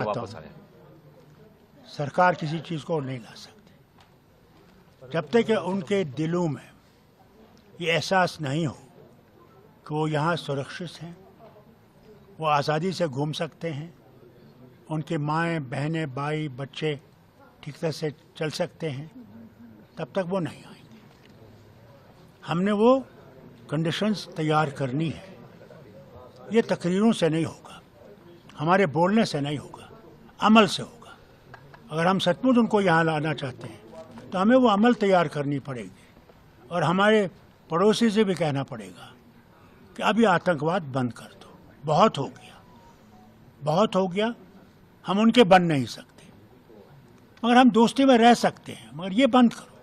बताता हूँ, सरकार किसी चीज़ को नहीं ला सकती जब तक कि उनके दिलों में ये एहसास नहीं हो कि वो यहाँ सुरक्षित हैं, वो आज़ादी से घूम सकते हैं, उनके माएँ बहनें भाई बच्चे ठीक तरह से चल सकते हैं, तब तक वो नहीं आएंगे। हमने वो कंडीशंस तैयार करनी है। ये तकरीरों से नहीं होगा, हमारे बोलने से नहीं होगा, अमल से होगा। अगर हम सचमुच उनको यहाँ लाना चाहते हैं तो हमें वो अमल तैयार करनी पड़ेगी और हमारे पड़ोसी से भी कहना पड़ेगा कि अभी आतंकवाद बंद कर दो, बहुत हो गया, बहुत हो गया, हम उनके बन नहीं सकते, मगर हम दोस्ती में रह सकते हैं, मगर ये बंद करो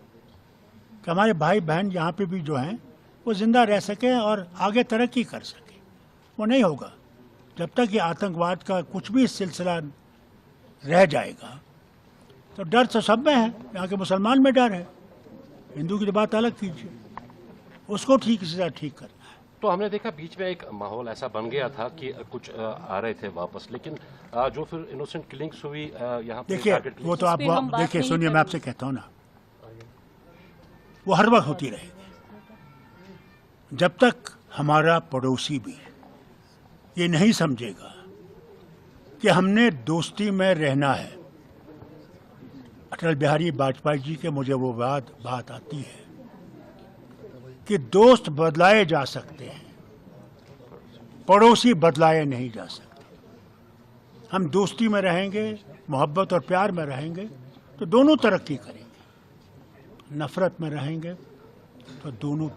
कि हमारे भाई बहन यहाँ पे भी जो हैं वो ज़िंदा रह सके और आगे तरक्की कर सके। वो नहीं होगा जब तक ये आतंकवाद का कुछ भी सिलसिला रह जाएगा। तो डर तो सब में है, यहाँ के मुसलमान में डर है, हिंदू की तो बात अलग कीजिए, उसको ठीक से ठीक करना है। तो हमने देखा बीच में एक माहौल ऐसा बन गया था कि कुछ आ रहे थे वापस, लेकिन जो फिर इनोसेंट किलिंग्स हुई यहाँ पे देखिए वो तो आप देखिए सुनिए, मैं आपसे कहता हूँ ना, वो हर वक्त होती रहेगी जब तक हमारा पड़ोसी भी ये नहीं समझेगा कि हमने दोस्ती में रहना है। अटल बिहारी वाजपेयी जी के मुझे वो बात आती है कि दोस्त बदलाए जा सकते हैं, पड़ोसी बदलाए नहीं जा सकते। हम दोस्ती में रहेंगे, मोहब्बत और प्यार में रहेंगे तो दोनों तरक्की करेंगे, नफरत में रहेंगे तो दोनों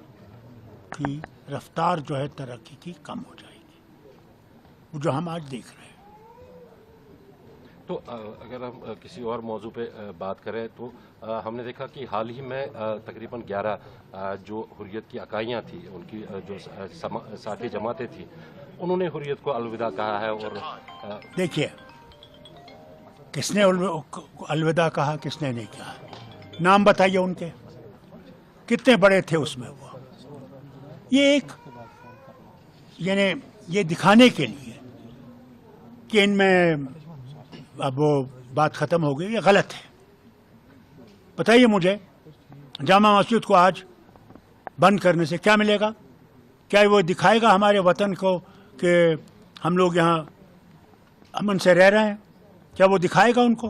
की रफ्तार जो है तरक्की की कम हो जाएगी, वो जो हम आज देख रहे हैं। तो अगर हम किसी और मौजू पे बात करें तो हमने देखा कि हाल ही में तकरीबन 11 जो हुर्रियत की इकाइयाँ थी, उनकी जो साथी जमातें थी, उन्होंने हुर्रियत को अलविदा कहा है। और देखिए किसने अलविदा कहा, किसने नहीं कहा, नाम बताइए उनके, कितने बड़े थे उसमें वो। ये एक यानी ये दिखाने के लिए कि इनमें अब वो बात ख़त्म हो गई, ये गलत है। बताइए मुझे, जामा मस्जिद को आज बंद करने से क्या मिलेगा? क्या वो दिखाएगा हमारे वतन को कि हम लोग यहाँ अमन से रह रहे हैं? क्या वो दिखाएगा उनको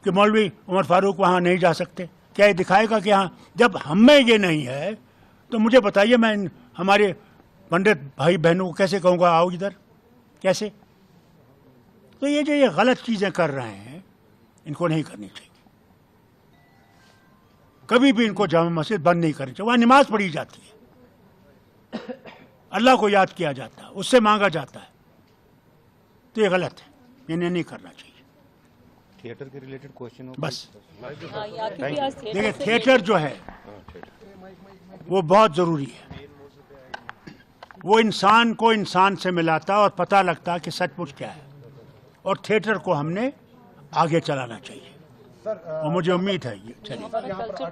कि मौलवी उमर फारूक वहाँ नहीं जा सकते? क्या ये दिखाएगा कि हाँ, जब हम में ये नहीं है तो मुझे बताइए मैं हमारे पंडित भाई बहनों को कैसे कहूँगा आओ इधर, कैसे? तो ये जो ये गलत चीज़ें कर रहे हैं इनको नहीं करनी चाहिए, कभी भी इनको जामा मस्जिद बंद नहीं करनी चाहिए। वहाँ नमाज पढ़ी जाती है, अल्लाह को याद किया जाता है, उससे मांगा जाता है, तो ये गलत है, इन्हें नहीं करना चाहिए। थिएटर के रिलेटेड क्वेश्चन हो बस देखिए, थिएटर जो है वो बहुत ज़रूरी है, वो इंसान को इंसान से मिलाता और पता लगता कि सचमुच क्या है, और थिएटर को हमने आगे चलाना चाहिए और मुझे उम्मीद है ये चलेगा।